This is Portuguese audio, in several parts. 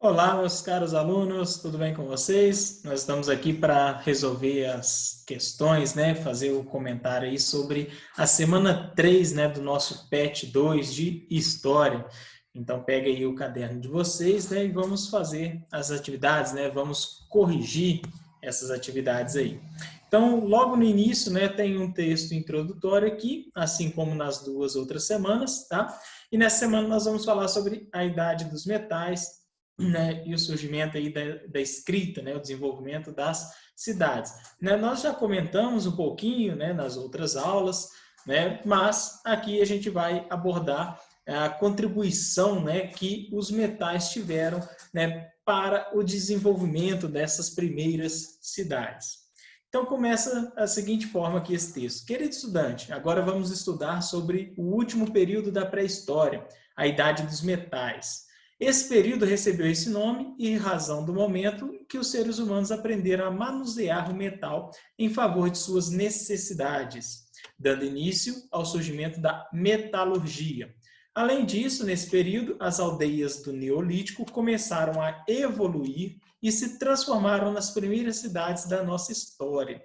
Olá, meus caros alunos, tudo bem com vocês? Nós estamos aqui para resolver as questões, né? Fazer o comentário aí sobre a semana 3, né, do nosso PET 2 de História. Então, pega aí o caderno de vocês, né, e vamos fazer as atividades, né? Vamos corrigir essas atividades aí. Então, logo no início, né, tem um texto introdutório aqui, assim como nas duas outras semanas, tá? E nessa semana nós vamos falar sobre a idade dos metais, né, e o surgimento aí da escrita, né, o desenvolvimento das cidades. Né, nós já comentamos um pouquinho, né, nas outras aulas, né, mas aqui a gente vai abordar a contribuição, né, que os metais tiveram, né, para o desenvolvimento dessas primeiras cidades. Então começa da seguinte forma aqui esse texto. Querido estudante, agora vamos estudar sobre o último período da pré-história, a idade dos metais. Esse período recebeu esse nome em razão do momento que os seres humanos aprenderam a manusear o metal em favor de suas necessidades, dando início ao surgimento da metalurgia. Além disso, nesse período, as aldeias do Neolítico começaram a evoluir e se transformaram nas primeiras cidades da nossa história.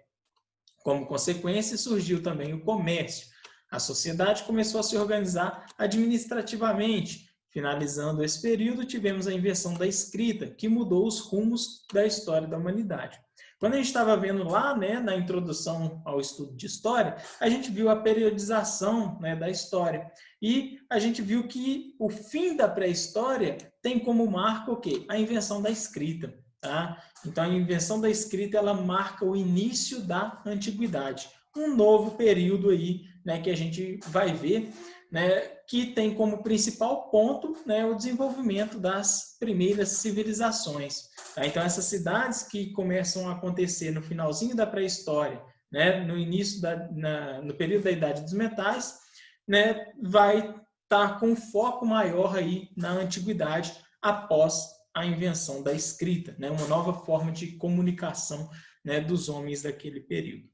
Como consequência, surgiu também o comércio. A sociedade começou a se organizar administrativamente. Finalizando esse período, tivemos a invenção da escrita, que mudou os rumos da história da humanidade. Quando a gente estava vendo lá, né, na introdução ao estudo de história, a gente viu a periodização, né, da história. E a gente viu que o fim da pré-história tem como marco o quê? A invenção da escrita. Tá? Então, a invenção da escrita ela marca o início da antiguidade. Um novo período aí, né, que a gente vai ver, né, que tem como principal ponto, né, o desenvolvimento das primeiras civilizações. Tá? Então, essas cidades que começam a acontecer no finalzinho da pré-história, né, no início no período da Idade dos Metais, né, vai estar com foco maior aí na antiguidade após a invenção da escrita, né, uma nova forma de comunicação, né, dos homens daquele período.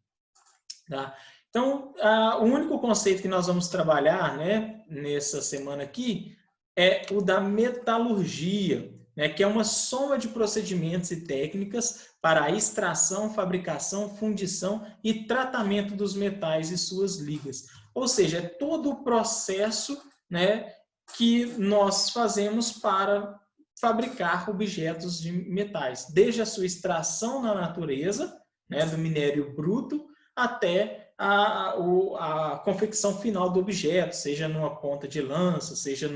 Tá? Então, o único conceito que nós vamos trabalhar, né, nessa semana aqui é o da metalurgia, né, que é uma soma de procedimentos e técnicas para a extração, fabricação, fundição e tratamento dos metais e suas ligas. Ou seja, é todo o processo, né, que nós fazemos para fabricar objetos de metais, desde a sua extração na natureza, né, do minério bruto, até a confecção final do objeto, seja numa ponta de lança, seja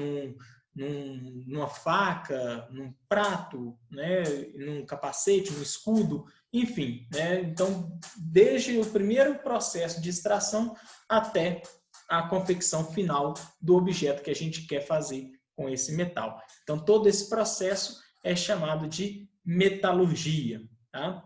numa faca, num prato, né, num capacete, num escudo, enfim. Né? Então, desde o primeiro processo de extração até a confecção final do objeto que a gente quer fazer com esse metal. Então, todo esse processo é chamado de metalurgia. Tá?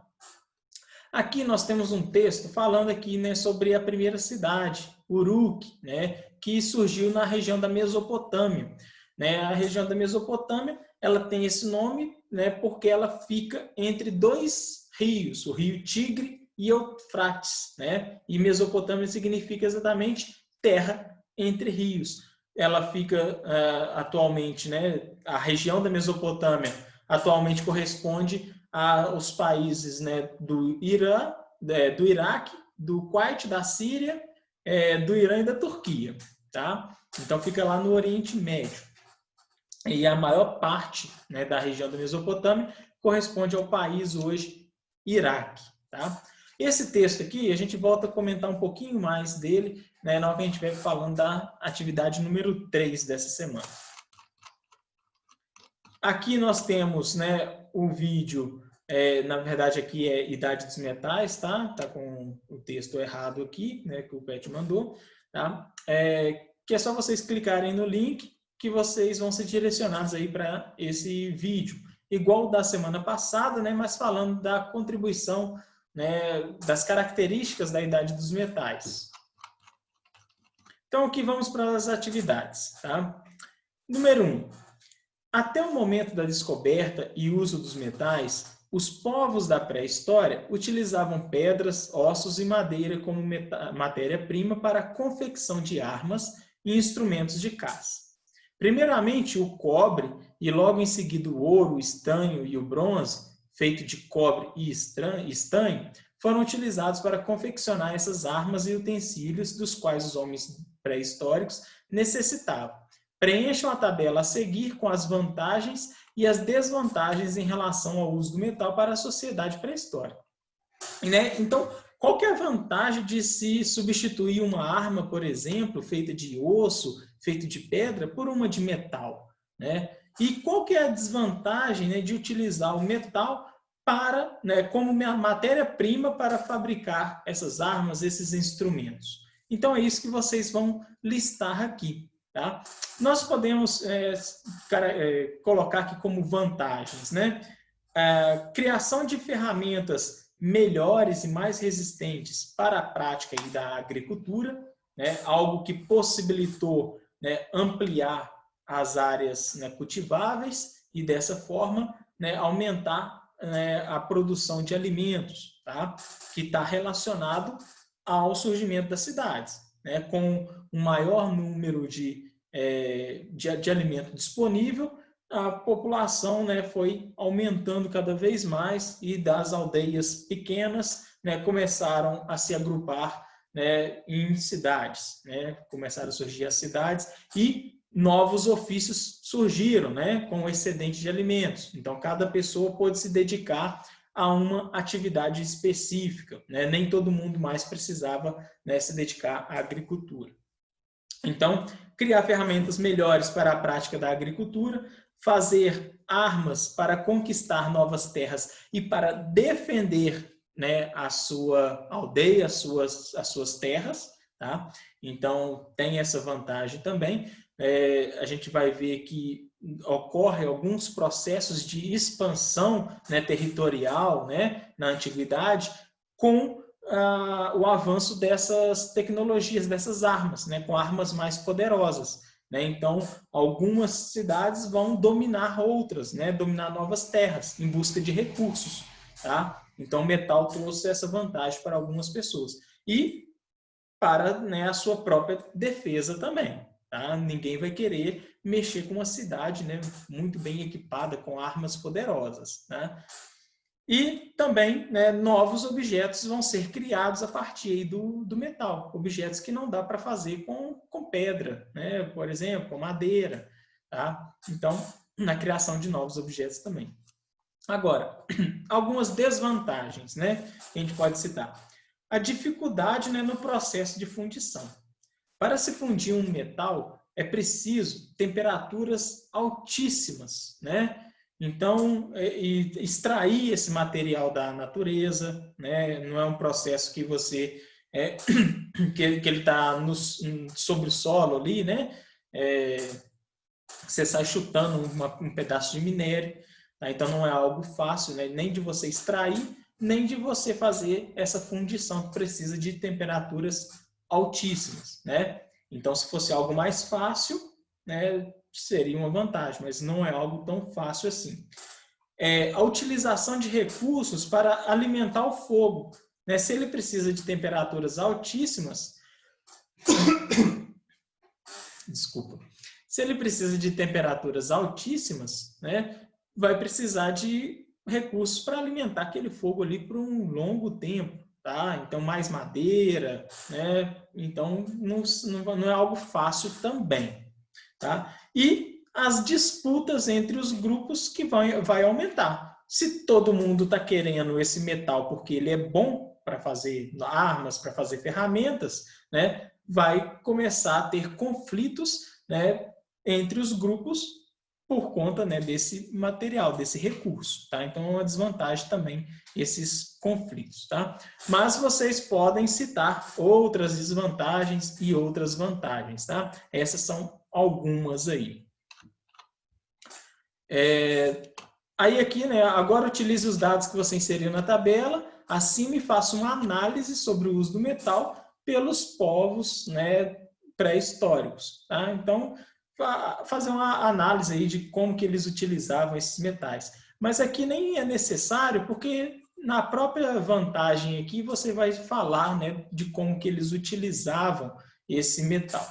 Aqui nós temos um texto falando aqui, né, sobre a primeira cidade, Uruk, né, que surgiu na região da Mesopotâmia. Né? A região da Mesopotâmia ela tem esse nome, né, porque ela fica entre dois rios, o rio Tigre e Eufrates. Né? E Mesopotâmia significa exatamente terra entre rios. Ela fica atualmente, né, a região da Mesopotâmia atualmente corresponde aos países, né, do Irã, do Iraque, do Kuwait, da Síria, do Irã e da Turquia. Tá? Então fica lá no Oriente Médio. E a maior parte, né, da região da Mesopotâmia corresponde ao país hoje Iraque. Tá? Esse texto aqui, a gente volta a comentar um pouquinho mais dele, né, na hora que a gente estiver falando da atividade número 3 dessa semana. Aqui nós temos, né, o vídeo, na verdade aqui é Idade dos Metais, tá? Tá com o texto errado aqui, né, que o Pet mandou, tá? Que é só vocês clicarem no link que vocês vão ser direcionados aí para esse vídeo. Igual da semana passada, né, mas falando da contribuição, né, das características da Idade dos Metais. Então aqui vamos para as atividades, tá? Número 1. Até o momento da descoberta e uso dos metais, os povos da pré-história utilizavam pedras, ossos e madeira como matéria-prima para a confecção de armas e instrumentos de caça. Primeiramente, o cobre e logo em seguida o ouro, o estanho e o bronze, feito de cobre e estanho, foram utilizados para confeccionar essas armas e utensílios dos quais os homens pré-históricos necessitavam. Preencham a tabela a seguir com as vantagens e as desvantagens em relação ao uso do metal para a sociedade pré-histórica. Né? Então, qual que é a vantagem de se substituir uma arma, por exemplo, feita de osso, feita de pedra, por uma de metal? Né? E qual que é a desvantagem, né, de utilizar o metal para, né, como matéria-prima para fabricar essas armas, esses instrumentos? Então, é isso que vocês vão listar aqui. Tá? Nós podemos colocar aqui como vantagens, né? Criação de ferramentas melhores e mais resistentes para a prática aí da agricultura, né? Algo que possibilitou, né, ampliar as áreas, né, cultiváveis e dessa forma, né, aumentar, né, a produção de alimentos, tá? Que está relacionado ao surgimento das cidades, né? Com um maior número de alimento disponível, a população, né, foi aumentando cada vez mais e das aldeias pequenas, né, começaram a se agrupar, né, em cidades, né, começaram a surgir as cidades e novos ofícios surgiram, né, com o excedente de alimentos. Então, cada pessoa pôde se dedicar a uma atividade específica, né? Nem todo mundo mais precisava, né, se dedicar à agricultura. Então, criar ferramentas melhores para a prática da agricultura, fazer armas para conquistar novas terras e para defender, né, a sua aldeia, as suas terras. Tá? Então, tem essa vantagem também. A gente vai ver que ocorrem alguns processos de expansão, né, territorial, né, na antiguidade, com o avanço dessas tecnologias, dessas armas, né, com armas mais poderosas. Né? Então, algumas cidades vão dominar outras, né, dominar novas terras em busca de recursos. Tá? Então, o metal trouxe essa vantagem para algumas pessoas. E para, né, a sua própria defesa também. Tá? Ninguém vai querer mexer com uma cidade, né, muito bem equipada com armas poderosas. Né? E também, né, novos objetos vão ser criados a partir do metal. Objetos que não dá para fazer com pedra, né? Por exemplo, com madeira. Tá? Então, na criação de novos objetos também. Agora, algumas desvantagens, né, que a gente pode citar. A dificuldade, né, no processo de fundição. Para se fundir um metal, é preciso temperaturas altíssimas, né? Então, extrair esse material da natureza, né? Não é um processo que você que ele está sobre o solo ali, né? Você sai chutando um pedaço de minério, tá? Então não é algo fácil, né? Nem de você extrair, nem de você fazer essa fundição que precisa de temperaturas altíssimas, né? Então, se fosse algo mais fácil, né, seria uma vantagem, mas não é algo tão fácil assim. A utilização de recursos para alimentar o fogo, né? Se ele precisa de temperaturas altíssimas, desculpa, se ele precisa de temperaturas altíssimas, né, vai precisar de recursos para alimentar aquele fogo ali por um longo tempo. Tá? Então, mais madeira, né? Então, não é algo fácil também. Tá? E as disputas entre os grupos que vai aumentar. Se todo mundo está querendo esse metal porque ele é bom para fazer armas, para fazer ferramentas, né? Vai começar a ter conflitos, né, entre os grupos por conta, né, desse material, desse recurso. Tá? Então, é uma desvantagem também esses conflitos. Tá? Mas vocês podem citar outras desvantagens e outras vantagens. Tá? Essas são algumas aí. Aí aqui, né, agora utilize os dados que você inseriu na tabela, acima e faça uma análise sobre o uso do metal pelos povos, né, pré-históricos. Tá? Então, fazer uma análise aí de como que eles utilizavam esses metais. Mas aqui nem é necessário, porque na própria vantagem aqui você vai falar, né, de como que eles utilizavam esse metal.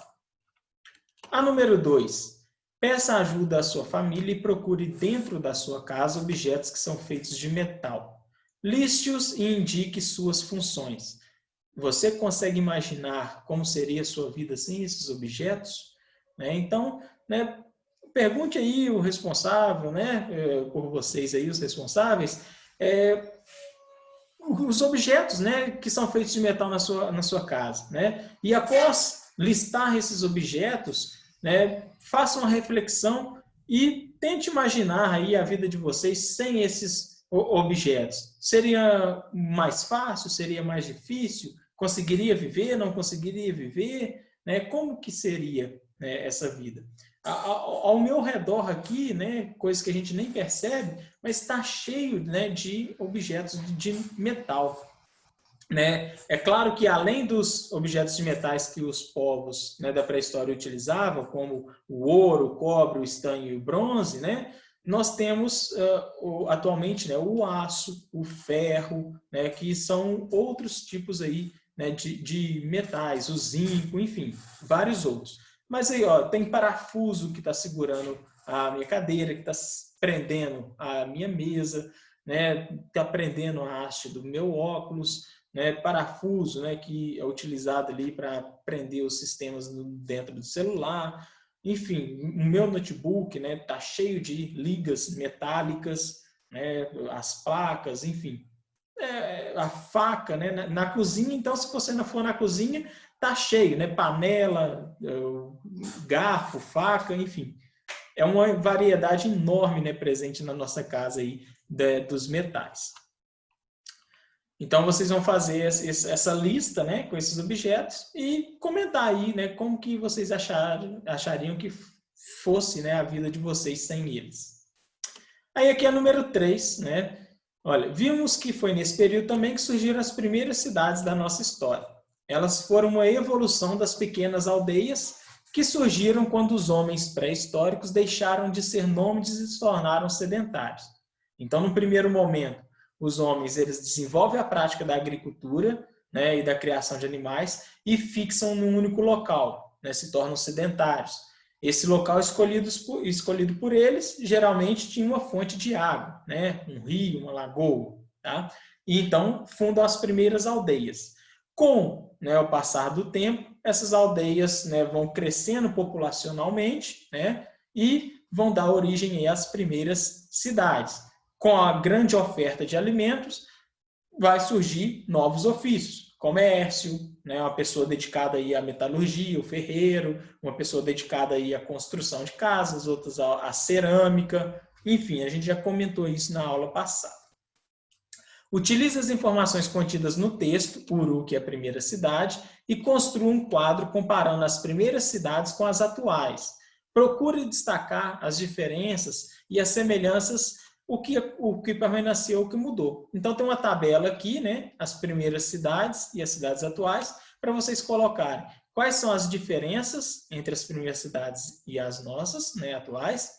A número 2. Peça ajuda à sua família e procure dentro da sua casa objetos que são feitos de metal. Liste-os e indique suas funções. Você consegue imaginar como seria a sua vida sem esses objetos? Então, pergunte aí o responsável, por vocês aí, os responsáveis, os objetos, que são feitos de metal na sua casa, E após listar esses objetos, faça uma reflexão e tente imaginar aí a vida de vocês sem esses objetos. Seria mais fácil? Seria mais difícil? Conseguiria viver? Não conseguiria viver? Como que seria, essa vida? Ao meu redor aqui, coisas que a gente nem percebe, mas está cheio, de objetos de metal. É claro que além dos objetos de metais que os povos, da pré-história utilizavam, como o ouro, o cobre, o estanho e o bronze, nós temos atualmente o aço, o ferro, que são outros tipos aí, de metais, o zinco, enfim, vários outros. Mas aí, tem parafuso que está segurando a minha cadeira, que está prendendo a minha mesa, está prendendo a haste do meu óculos, parafuso, que é utilizado ali para prender os sistemas dentro do celular. Enfim, o meu notebook está cheio de ligas metálicas, as placas, enfim. A faca, na cozinha, então, se você não for na cozinha, está cheio, panela, garfo, faca, enfim. É uma variedade enorme, presente na nossa casa aí, dos metais. Então, vocês vão fazer essa lista, com esses objetos e comentar aí, como que vocês achariam que fosse, a vida de vocês sem eles. Aí aqui é número 3, Olha, vimos que foi nesse período também que surgiram as primeiras cidades da nossa história. Elas foram uma evolução das pequenas aldeias que surgiram quando os homens pré-históricos deixaram de ser nômades e se tornaram sedentários. Então, no primeiro momento, os homens eles desenvolvem a prática da agricultura, e da criação de animais e fixam num único local, se tornam sedentários. Esse local escolhido por eles geralmente tinha uma fonte de água, um rio, uma lagoa, tá? E então fundam as primeiras aldeias. Com o passar do tempo, essas aldeias vão crescendo populacionalmente, e vão dar origem às primeiras cidades. Com a grande oferta de alimentos, vai surgir novos ofícios. Comércio, uma pessoa dedicada aí à metalurgia, o ferreiro, uma pessoa dedicada aí à construção de casas, outras à cerâmica. Enfim, a gente já comentou isso na aula passada. Utilize as informações contidas no texto, Uruk é a primeira cidade, e construa um quadro comparando as primeiras cidades com as atuais. Procure destacar as diferenças e as semelhanças, o que permaneceu, o que mudou. Então, tem uma tabela aqui, as primeiras cidades e as cidades atuais, para vocês colocarem quais são as diferenças entre as primeiras cidades e as nossas, atuais,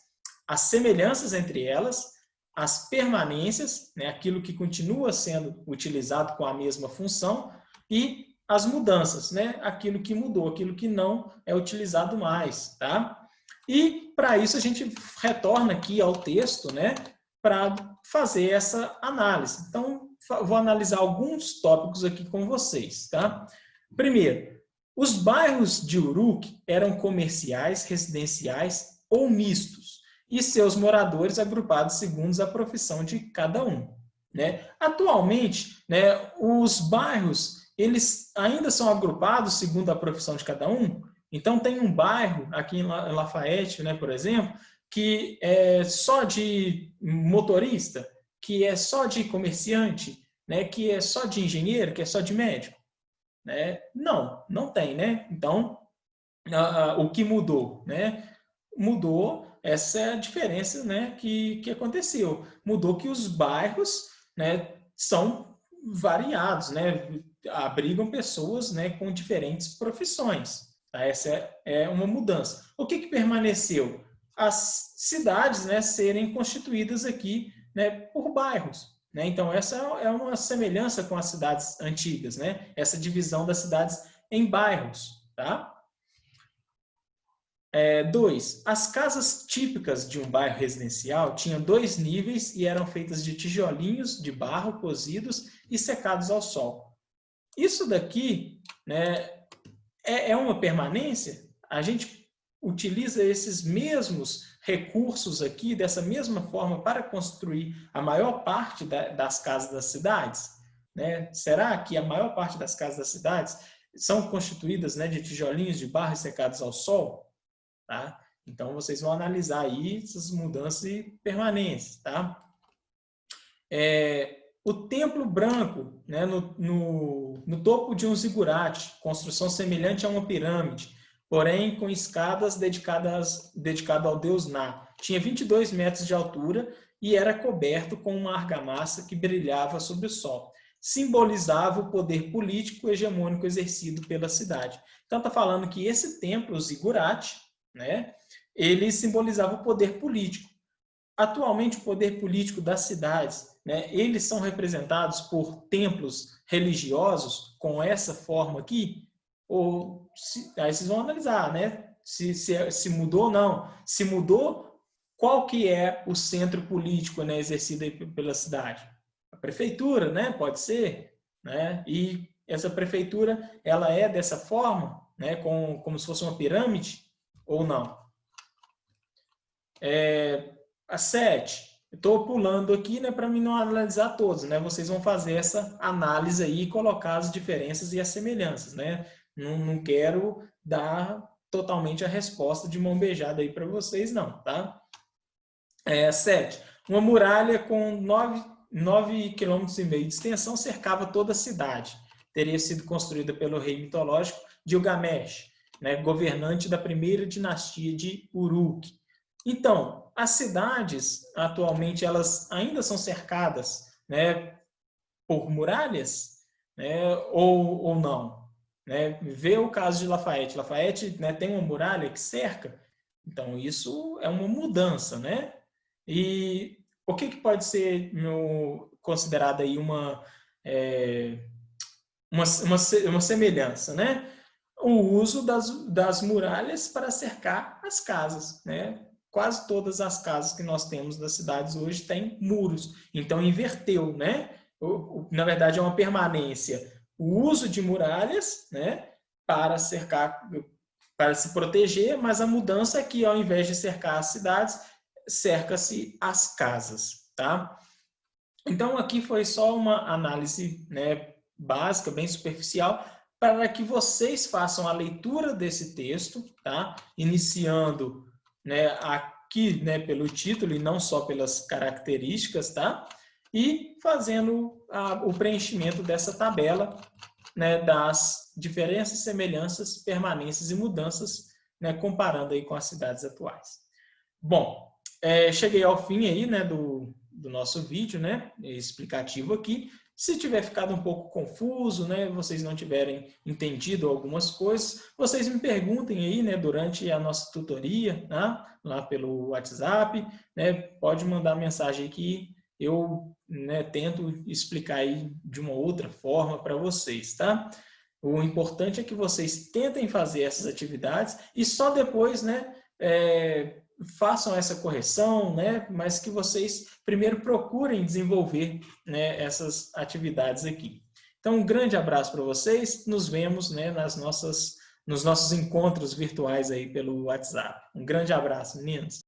as semelhanças entre elas, as permanências, aquilo que continua sendo utilizado com a mesma função, e as mudanças, aquilo que mudou, aquilo que não é utilizado mais, tá? E para isso a gente retorna aqui ao texto, para fazer essa análise. Então, vou analisar alguns tópicos aqui com vocês, tá? Primeiro, os bairros de Uruk eram comerciais, residenciais ou mistos, e seus moradores agrupados segundo a profissão de cada um. Atualmente, os bairros eles ainda são agrupados segundo a profissão de cada um. Então, tem um bairro aqui em Lafayette, por exemplo, que é só de motorista, que é só de comerciante, que é só de engenheiro, que é só de médico. Não tem. Então, o que mudou? Mudou essa diferença que aconteceu. Mudou que os bairros são variados, abrigam pessoas com diferentes profissões. Tá? Essa é uma mudança. O que permaneceu? As cidades serem constituídas aqui por bairros. Então, essa é uma semelhança com as cidades antigas, essa divisão das cidades em bairros. Tá? 2. As casas típicas de um bairro residencial tinham 2 níveis e eram feitas de tijolinhos de barro cozidos e secados ao sol. Isso daqui, né, é uma permanência? A gente utiliza esses mesmos recursos aqui, dessa mesma forma, para construir a maior parte das casas das cidades? Né? Será que a maior parte das casas das cidades são constituídas, né, de tijolinhos de barro e secados ao sol? Tá? Então, vocês vão analisar aí essas mudanças e permanências. Tá? O templo branco, né, no topo de um zigurate, construção semelhante a uma pirâmide, porém com escadas dedicado ao deus Ná. Tinha 22 metros de altura e era coberto com uma argamassa que brilhava sob o sol. Simbolizava o poder político hegemônico exercido pela cidade. Então, está falando que esse templo, o zigurate, né, ele simbolizava o poder político. Atualmente, o poder político das cidades, né, eles são representados por templos religiosos com essa forma aqui? Ou aí vocês vão analisar, né, se mudou ou não. Se mudou, qual que é o centro político, né, exercido aí pela cidade? A prefeitura, né, pode ser, né? E essa prefeitura, ela é dessa forma, né, como se fosse uma pirâmide ou não? A 7, estou pulando aqui, né, para mim não analisar todos, né? Vocês vão fazer essa análise aí e colocar as diferenças e as semelhanças, né? Não quero dar totalmente a resposta de mão beijada aí para vocês, não, tá? 7. Uma muralha com 9,5 km de extensão cercava toda a cidade. Teria sido construída pelo rei mitológico Gilgamesh, né, governante da primeira dinastia de Uruk. Então, as cidades, atualmente, elas ainda são cercadas, né, por muralhas, né, ou não? Né? Vê o caso de Lafayette. Lafayette, né, tem uma muralha que cerca. Então, isso é uma mudança, né? E o que pode ser considerado aí uma semelhança, né? O uso das muralhas para cercar as casas, né? Quase todas as casas que nós temos das cidades hoje têm muros. Então, inverteu, né? Na verdade, é uma permanência. O uso de muralhas, né? Para cercar, para se proteger, mas a mudança é que, ao invés de cercar as cidades, cerca-se as casas, tá? Então, aqui foi só uma análise, né, básica, bem superficial, para que vocês façam a leitura desse texto, tá? Iniciando, né, aqui, né, pelo título e não só pelas características, tá? E fazendo o preenchimento dessa tabela, né, das diferenças, semelhanças, permanências e mudanças, né, comparando aí com as cidades atuais. Bom, cheguei ao fim aí, né, do nosso vídeo, né, explicativo aqui. Se tiver ficado um pouco confuso, né, vocês não tiverem entendido algumas coisas, vocês me perguntem aí, né, durante a nossa tutoria, né, lá pelo WhatsApp, né, pode mandar mensagem aí que eu, né, tento explicar aí de uma outra forma para vocês, tá? O importante é que vocês tentem fazer essas atividades e só depois, né, façam essa correção, né? Mas que vocês primeiro procurem desenvolver, né, essas atividades aqui. Então, um grande abraço para vocês. Nos vemos, né, nos nossos encontros virtuais aí pelo WhatsApp. Um grande abraço, meninos.